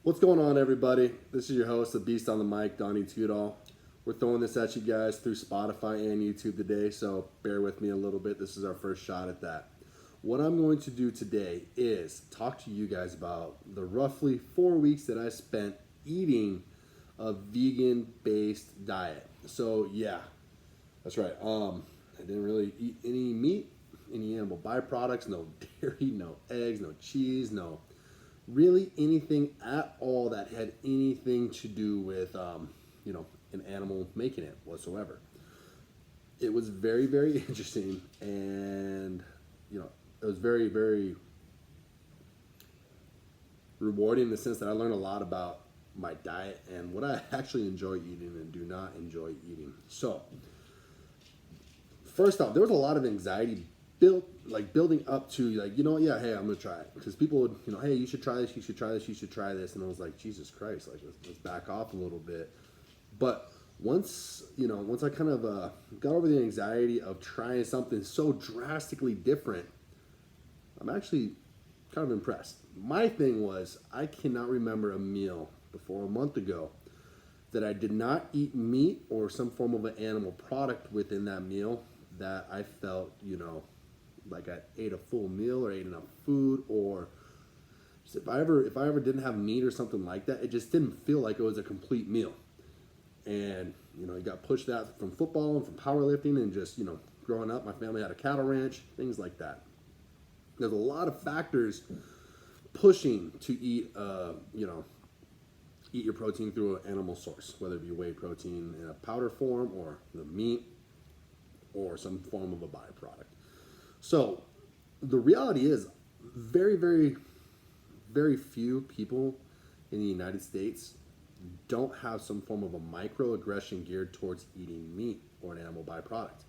What's going on, everybody? This is your host, the Beast on the Mic, Donny. We're throwing this at you guys through Spotify and YouTube today, so bear with me a little bit. This is our first shot at that. What I'm going to do today is talk to you guys about the roughly 4 weeks that I spent eating a vegan-based diet. So yeah, that's right. I didn't really eat any meat, any animal byproducts, no dairy, no eggs, no cheese, no really anything at all that had anything to do with an animal making it whatsoever. It was very, very interesting, and it was very, very rewarding in the sense that I learned a lot about my diet and what I actually enjoy eating and do not enjoy eating. So first off, there was a lot of anxiety building up to, yeah, hey, I'm gonna try it, because people would, hey, you should try this, you should try this, you should try this, and I was like, Jesus Christ, like let's back off a little bit. But once I kind of got over the anxiety of trying something so drastically different, I'm actually kind of impressed. My thing was, I cannot remember a meal before a month ago that I did not eat meat or some form of an animal product within that meal that I felt, like I ate a full meal or ate enough food, or just if I ever didn't have meat or something like that, it just didn't feel like it was a complete meal. And you got pushed that from football and from powerlifting, and just growing up, my family had a cattle ranch, things like that. There's a lot of factors pushing to eat eat your protein through an animal source, whether it be whey protein in a powder form or the meat or some form of a byproduct. So the reality is, very, very, very few people in the United States don't have some form of a microaggression geared towards eating meat or an animal byproduct.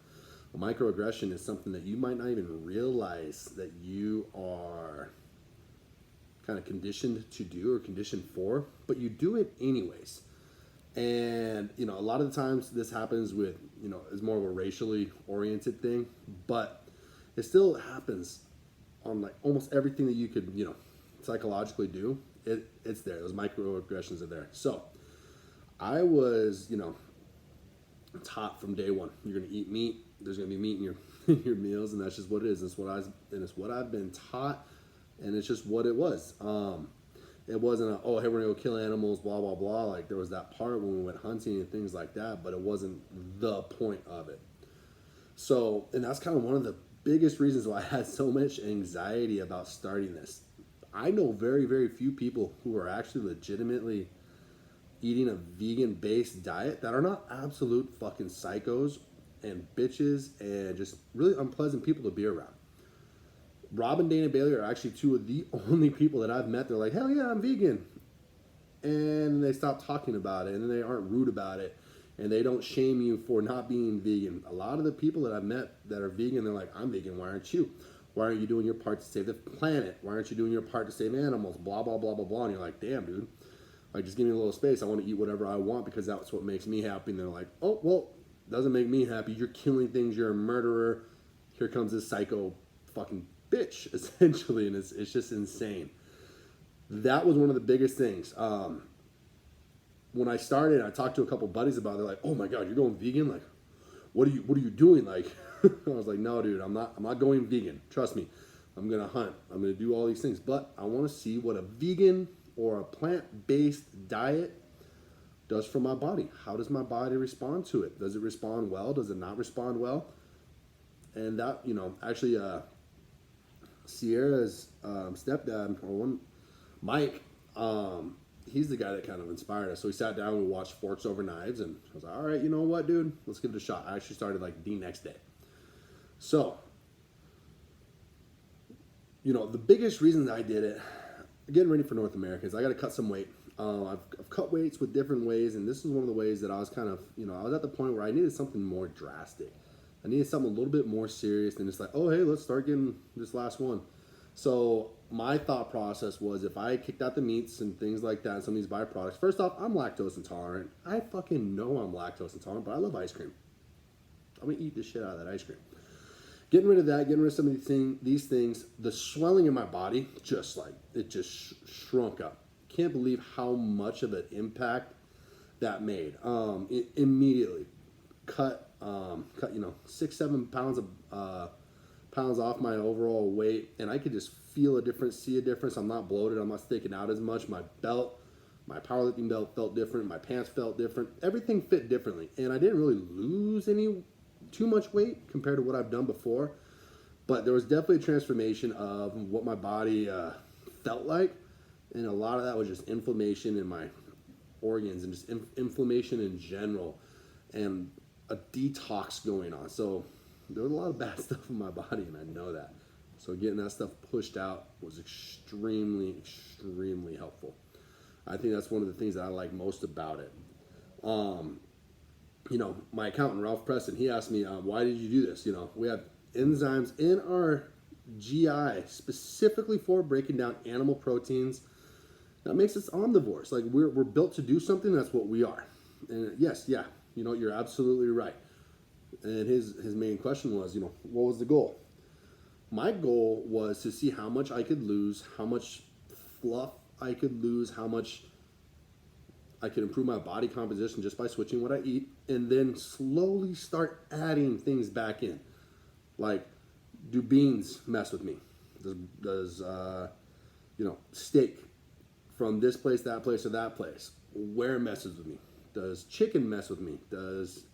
A microaggression is something that you might not even realize that you are kind of conditioned to do or conditioned for, but you do it anyways. And a lot of the times this happens with, is more of a racially oriented thing, but it still happens on like almost everything that you could, psychologically do. It's there. Those microaggressions are there. So I was, taught from day one, you're going to eat meat. There's going to be meat in your in your meals, and that's just what it is. It's what I've been taught, and it's just what it was. It wasn't hey, we're going to go kill animals, blah, blah, blah. Like, there was that part when we went hunting and things like that, but it wasn't the point of it. So, and that's kind of one of the biggest reasons why I had so much anxiety about starting this. I know very, very few people who are actually legitimately eating a vegan-based diet that are not absolute fucking psychos and bitches and just really unpleasant people to be around. Rob and Dana Bailey are actually two of the only people that I've met. They're like, hell yeah, I'm vegan. And they stop talking about it, and they aren't rude about it, and they don't shame you for not being vegan. A lot of the people that I've met that are vegan, they're like, I'm vegan, why aren't you? Why aren't you doing your part to save the planet? Why aren't you doing your part to save animals? Blah, blah, blah, blah, blah. And you're like, damn, dude. Like, just give me a little space. I want to eat whatever I want because that's what makes me happy. And they're like, oh, well, doesn't make me happy. You're killing things. You're a murderer. Here comes this psycho fucking bitch, essentially. And it's just insane. That was one of the biggest things. When I started, I talked to a couple buddies about it. They're like, oh my God, you're going vegan? Like, what are you doing? Like, I was like, no, dude, I'm not going vegan. Trust me. I'm going to hunt. I'm going to do all these things. But I want to see what a vegan or a plant-based diet does for my body. How does my body respond to it? Does it respond well? Does it not respond well? And that, actually, Sierra's stepdad, Mike, he's the guy that kind of inspired us. So we sat down, we watched Forks Over Knives, and I was like, all right, you know what, dude? Let's give it a shot. I actually started like the next day. So, the biggest reason I did it, getting ready for North America, is I got to cut some weight. I've cut weights with different ways, and this is one of the ways that I was kind of, I was at the point where I needed something more drastic. I needed something a little bit more serious than just like, oh, hey, let's start getting this last one. So my thought process was, if I kicked out the meats and things like that, and some of these byproducts, first off, I'm lactose intolerant. I fucking know I'm lactose intolerant, but I love ice cream. I'm going to eat the shit out of that ice cream. Getting rid of that, getting rid of some of these things, the swelling in my body, just like, it just shrunk up. can't believe how much of an impact that made. It immediately cut 6-7 pounds of pounds off my overall weight, and I could just feel a difference, see a difference. I'm not bloated, I'm not sticking out as much. My belt, my powerlifting belt felt different, my pants felt different, everything fit differently, and I didn't really lose any too much weight compared to what I've done before, but there was definitely a transformation of what my body felt like, and a lot of that was just inflammation in my organs and just inflammation in general, and a detox going on. So there was a lot of bad stuff in my body, and I know that. So getting that stuff pushed out was extremely, extremely helpful. I think that's one of the things that I like most about it. My accountant, Ralph Preston, he asked me, why did you do this? We have enzymes in our GI specifically for breaking down animal proteins. That makes us omnivores. Like we're built to do something. That's what we are. And yes, yeah, you're absolutely right. And his main question was, what was the goal? My goal was to see how much I could lose, how much fluff I could lose, how much I could improve my body composition just by switching what I eat, and then slowly start adding things back in. Like, do beans mess with me? Does steak from this place, that place, or that place? Where messes with me? Does chicken mess with me? Does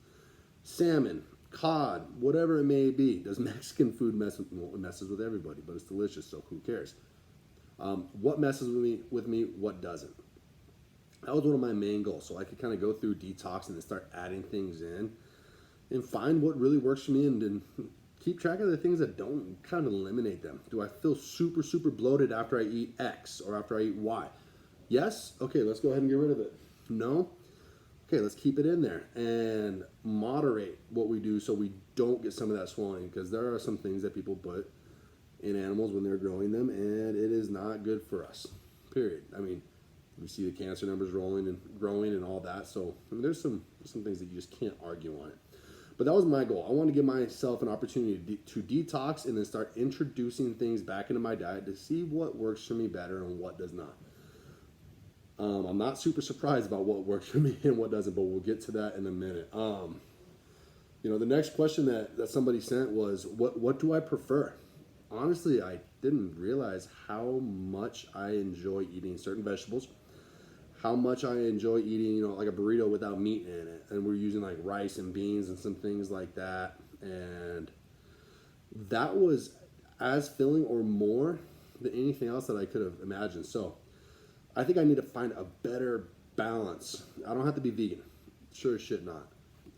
salmon, cod, whatever it may be? Does Mexican food mess with me? Well, it messes with everybody, but it's delicious, so who cares? What messes with me? What doesn't? That was one of my main goals, so I could kind of go through detox and then start adding things in and find what really works for me, and then keep track of the things that don't, kind of eliminate them. Do I feel super, super bloated after I eat X or after I eat Y? Yes? Okay, let's go ahead and get rid of it. No? Okay, let's keep it in there and moderate what we do so we don't get some of that swelling, because there are some things that people put in animals when they're growing them, and it is not good for us, period. I mean, we see the cancer numbers rolling and growing and all that, so there's some things that you just can't argue on it. But that was my goal. I wanted to give myself an opportunity to detox and then start introducing things back into my diet to see what works for me better and what does not. I'm not super surprised about what works for me and what doesn't, but we'll get to that in a minute. The next question that somebody sent was, what do I prefer? Honestly, I didn't realize how much I enjoy eating certain vegetables, how much I enjoy eating, like a burrito without meat in it. And we're using like rice and beans and some things like that. And that was as filling or more than anything else that I could have imagined. So I think I need to find a better balance. I don't have to be vegan. Sure as shit not.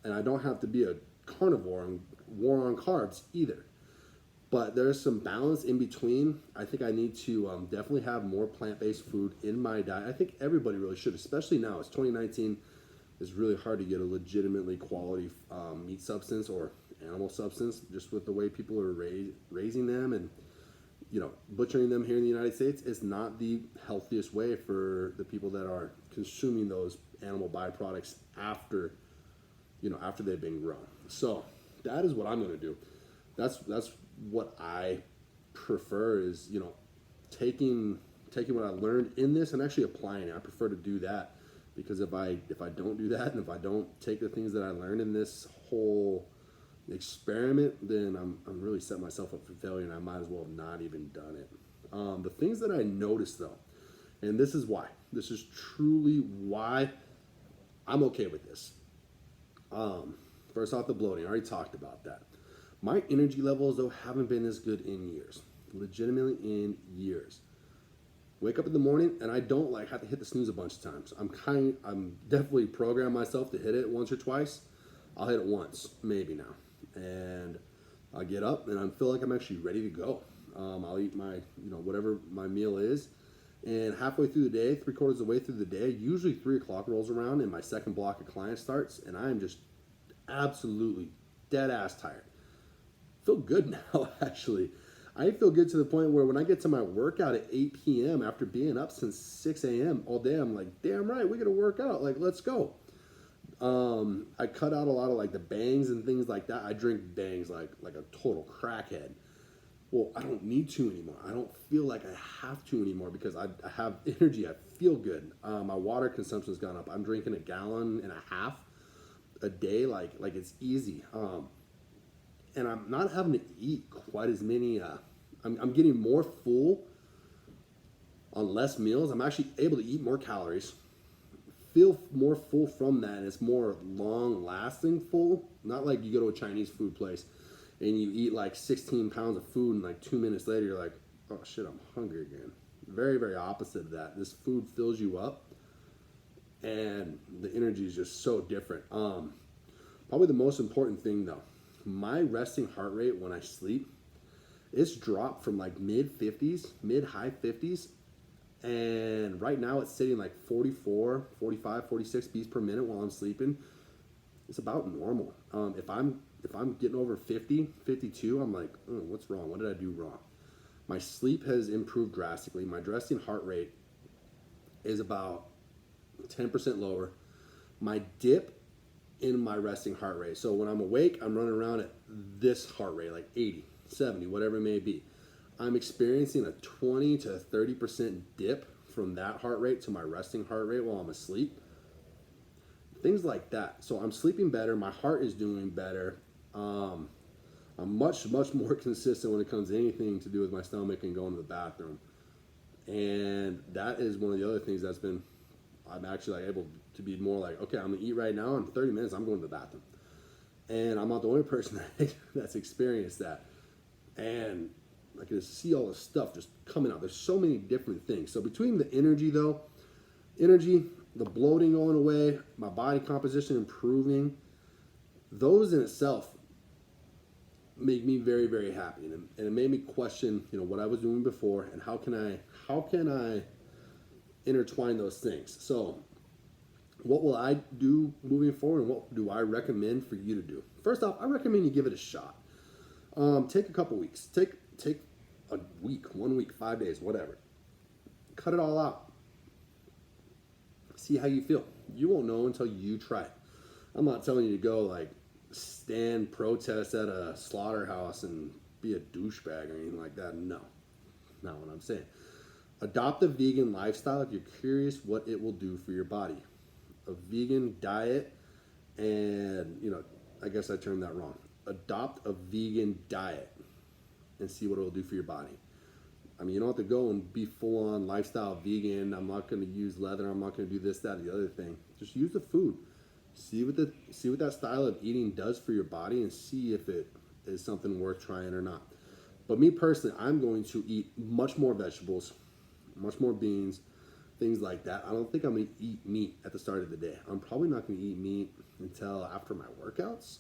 And I don't have to be a carnivore and war on carbs either. But there's some balance in between. I think I need to definitely have more plant-based food in my diet. I think everybody really should, especially now. It's 2019. It's really hard to get a legitimately quality meat substance or animal substance, just with the way people are raising them and butchering them here in the United States. It's not the healthiest way for the people that are consuming those animal byproducts after they've been grown. So that is what I'm going to do. That's what I prefer is, taking what I learned in this and actually applying it. I prefer to do that, because if I don't do that, and if I don't take the things that I learned in this whole experiment, then I'm really setting myself up for failure, and I might as well have not even done it. The things that I noticed though, and this is truly why I'm okay with this. First off, the bloating, I already talked about that. My energy levels, though, haven't been as good in years. Legitimately in years. Wake up in the morning, and I don't have to hit the snooze a bunch of times. I'm definitely programmed myself to hit it once or twice. I'll hit it once, maybe now. And I get up, and I feel like I'm actually ready to go. I'll eat my, whatever my meal is. And halfway through the day, 3/4 of the way through the day, usually 3 o'clock rolls around, and my second block of clients starts, and I am just absolutely dead ass tired. Feel good now, actually. I feel good to the point where when I get to my workout at 8 p.m. after being up since 6 a.m. all day, I'm like, damn right, we got to work out. Like, let's go. I cut out a lot of the bangs and things like that. I drink bangs like a total crackhead. Well, I don't need to anymore. I don't feel like I have to anymore because I have energy. I feel good. My water consumption's gone up. I'm drinking 1.5 gallons a day, like it's easy. And I'm not having to eat quite as many. I'm getting more full on less meals. I'm actually able to eat more calories, feel more full from that, and it's more long lasting full. Not like you go to a Chinese food place and you eat like 16 pounds of food and like 2 minutes later you're like, oh shit, I'm hungry again. Very, very opposite of that. This food fills you up and the energy is just so different. Probably the most important thing though, my resting heart rate when I sleep, it's dropped from like mid high 50s, and right now it's sitting like 44, 45, 46 beats per minute while I'm sleeping. It's about normal. If I'm getting over 50, 52, I'm like, what's wrong? What did I do wrong? My sleep has improved drastically. My resting heart rate is about 10% lower. My dip in my resting heart rate. So when I'm awake, I'm running around at this heart rate, like 80, 70, whatever it may be. I'm experiencing a 20 to 30% dip from that heart rate to my resting heart rate while I'm asleep. Things like that. So I'm sleeping better. My heart is doing better. I'm much more consistent when it comes to anything to do with my stomach and going to the bathroom. And that is one of the other things that's been, I'm actually like able to be more like, okay, I'm gonna eat right now. In 30 minutes, I'm going to the bathroom. And I'm not the only person that's experienced that. And I can just see all this stuff just coming out. There's so many different things. So between the energy, the bloating going away, my body composition improving, those in itself make me very, very happy. And it made me question, what I was doing before and how can I intertwine those things. So what will I do moving forward and what do I recommend for you to do? First off, I recommend you give it a shot. Take a couple weeks. Take a week, 1 week, 5 days, whatever. Cut it all out. See how you feel. You won't know until you try it. I'm not telling you to go like stand protest at a slaughterhouse and be a douchebag or anything like that. No, not what I'm saying. Adopt a vegan lifestyle if you're curious what it will do for your body. A vegan diet, and I guess I termed that wrong. Adopt a vegan diet and see what it will do for your body. I mean, you don't have to go and be full-on lifestyle vegan. I'm not going to use leather. I'm not going to do this, that, or the other thing. Just use the food. See what that style of eating does for your body and see if it is something worth trying or not. But me personally, I'm going to eat much more vegetables, much more beans, things like that. I don't think I'm going to eat meat at the start of the day. I'm probably not going to eat meat until after my workouts.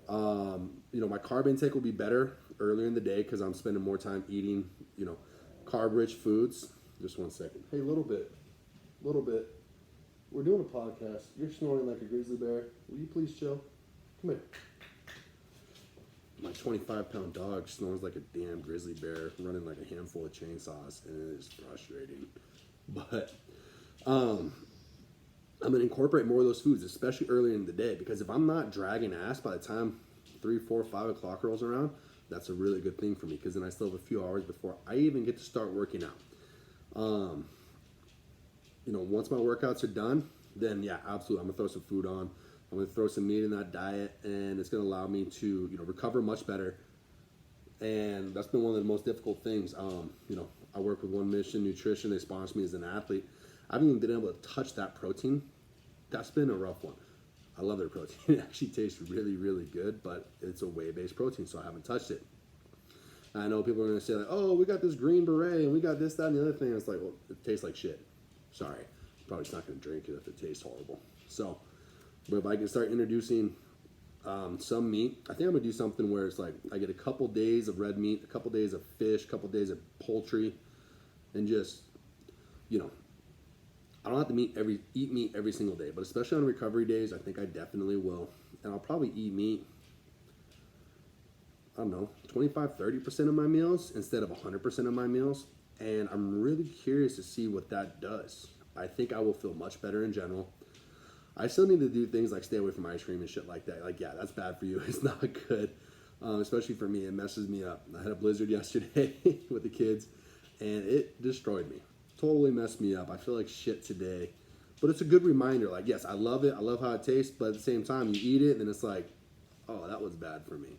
My carb intake will be better earlier in the day because I'm spending more time eating, carb-rich foods. Just 1 second. Hey, little bit. We're doing a podcast. You're snoring like a grizzly bear. Will you please chill? Come here. My 25-pound dog snores like a damn grizzly bear running like a handful of chainsaws, and it is frustrating. But I'm going to incorporate more of those foods, especially earlier in the day, because if I'm not dragging ass by the time 3, 4, 5 o'clock rolls around, that's a really good thing for me, because then I still have a few hours before I even get to start working out. Once my workouts are done, then yeah, absolutely, I'm going to throw some food on. I'm going to throw some meat in that diet, and it's going to allow me to, recover much better. And that's been one of the most difficult things. I work with One Mission Nutrition. They sponsor me as an athlete. I haven't even been able to touch that protein. That's been a rough one. I love their protein. It actually tastes really, really good, but it's a whey-based protein, so I haven't touched it. And I know people are going to say, like, oh, we got this green beret, and we got this, that, and the other thing. It's like, well, it tastes like shit. Sorry. Probably just not going to drink it if it tastes horrible. So, but if I can start introducing some meat, I think I'm going to do something where it's like I get a couple days of red meat, a couple days of fish, a couple days of poultry, and just, I don't have to eat meat every single day, but especially on recovery days, I think I definitely will. And I'll probably eat meat, 25, 30% of my meals instead of 100% of my meals. And I'm really curious to see what that does. I think I will feel much better in general. I still need to do things like stay away from ice cream and shit like that. Like, yeah, that's bad for you. It's not good, especially for me. It messes me up. I had a blizzard yesterday with the kids, and it destroyed me. totally messed me up. I feel like shit today. But it's a good reminder. Like, yes, I love it. I love how it tastes. But at the same time, you eat it, and it's like, oh, that was bad for me.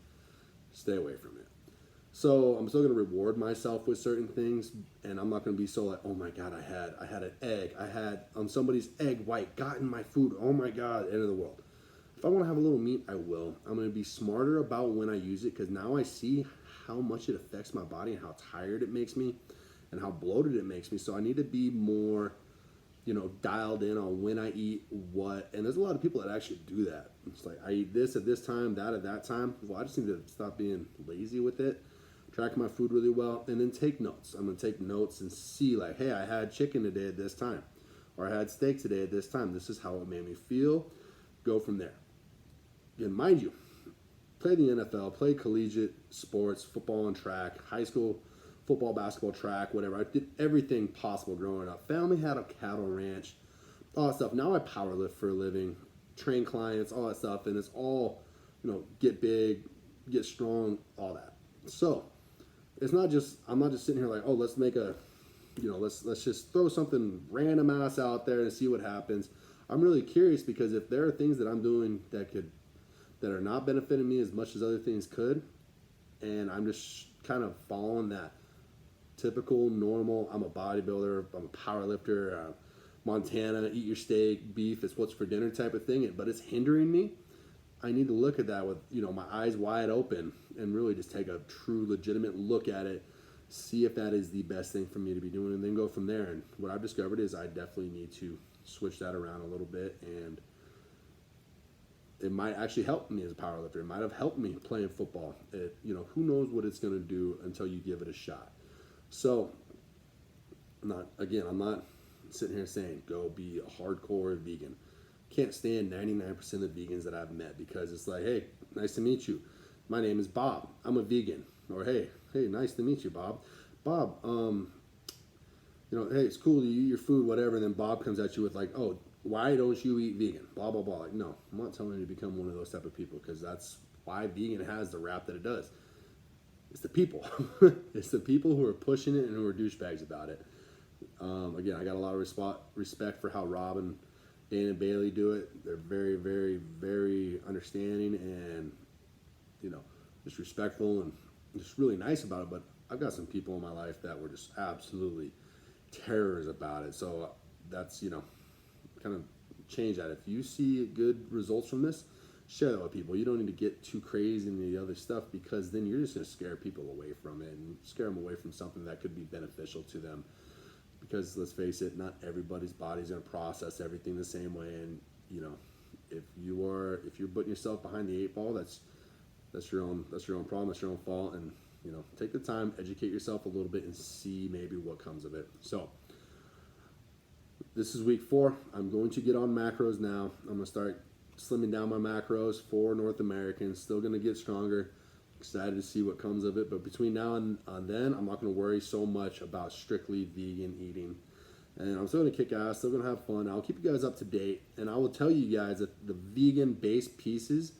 Stay away from it. So I'm still going to reward myself with certain things, and I'm not going to be so like, oh my god, I had an egg, I had somebody's egg white got in my food. Oh my god, end of the world. If I want to have a little meat, I will. I'm going to be smarter about when I use it because now I see how much it affects my body and how tired it makes me, and how bloated it makes me. So I need to be more, dialed in on when I eat what. And there's a lot of people that actually do that. It's like I eat this at this time, that at that time. Well, I just need to stop being lazy with it. Track my food really well, and then take notes. I'm going to take notes and see, like, hey, I had chicken today at this time, or I had steak today at this time. This is how it made me feel. Go from there. And mind you, play the NFL, play collegiate sports, football and track, high school football, basketball, track, whatever. I did everything possible growing up. Family had a cattle ranch, all that stuff. Now I power lift for a living, train clients, all that stuff, and it's all, get big, get strong, all that. So it's not just, I'm not just sitting here like, oh, let's make a, let's just throw something random ass out there and see what happens. I'm really curious because if there are things that I'm doing that are not benefiting me as much as other things could, and I'm just kind of following that typical, normal, I'm a bodybuilder, I'm a power lifter, Montana, eat your steak, beef, it's what's for dinner type of thing, but it's hindering me, I need to look at that with, my eyes wide open and really just take a true, legitimate look at it, see if that is the best thing for me to be doing, and then go from there. And what I've discovered is I definitely need to switch that around a little bit, and it might actually help me as a powerlifter. It might have helped me playing football. Who knows what it's going to do until you give it a shot. So, I'm not sitting here saying go be a hardcore vegan. Can't stand 99% of the vegans that I've met because it's like, hey, nice to meet you. My name is Bob. I'm a vegan. Or hey, nice to meet you, Bob. Bob, hey, it's cool you eat your food, whatever. And then Bob comes at you with like, oh, why don't you eat vegan? Blah, blah, blah. Like, no, I'm not telling you to become one of those type of people because that's why vegan has the rap that it does. It's the people. It's the people who are pushing it and who are douchebags about it. Again, I got a lot of respect for how Rob and Dan and Bailey do it. They're very, very, very understanding and, just respectful and just really nice about it. But I've got some people in my life that were just absolutely terrors about it. So that's, kind of change that. If you see good results from this, share that with people. You don't need to get too crazy into the other stuff because then you're just going to scare people away from it and scare them away from something that could be beneficial to them. Because let's face it, not everybody's body's going to process everything the same way. And if you're putting yourself behind the eight ball, that's your own problem. That's your own fault. And take the time, educate yourself a little bit, and see maybe what comes of it. So this is week 4. I'm going to get on macros now. I'm going to start slimming down my macros for North Americans. Still going to get stronger. Excited to see what comes of it. But between now and then, I'm not going to worry so much about strictly vegan eating. And I'm still going to kick ass. Still going to have fun. I'll keep you guys up to date. And I will tell you guys that the vegan-based pieces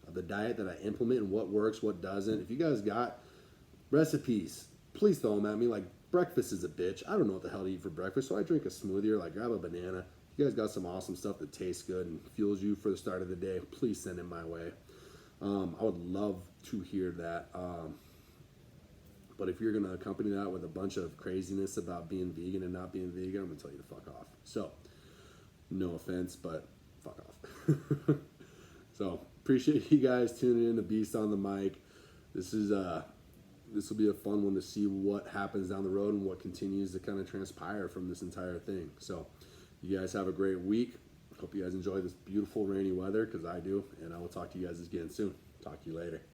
of the diet that I implement and what works, what doesn't. If you guys got recipes, please throw them at me. Like, breakfast is a bitch. I don't know what the hell to eat for breakfast, so I drink a smoothie or like grab a banana. If you guys got some awesome stuff that tastes good and fuels you for the start of the day, please send it my way. I would love to hear that. But if you're going to accompany that with a bunch of craziness about being vegan and not being vegan, I'm going to tell you to fuck off. So, no offense, but fuck off. So, appreciate you guys tuning in to Beast on the Mic. This will be a fun one to see what happens down the road and what continues to kind of transpire from this entire thing. So, you guys have a great week. Hope you guys enjoy this beautiful rainy weather because I do. And I will talk to you guys again soon. Talk to you later.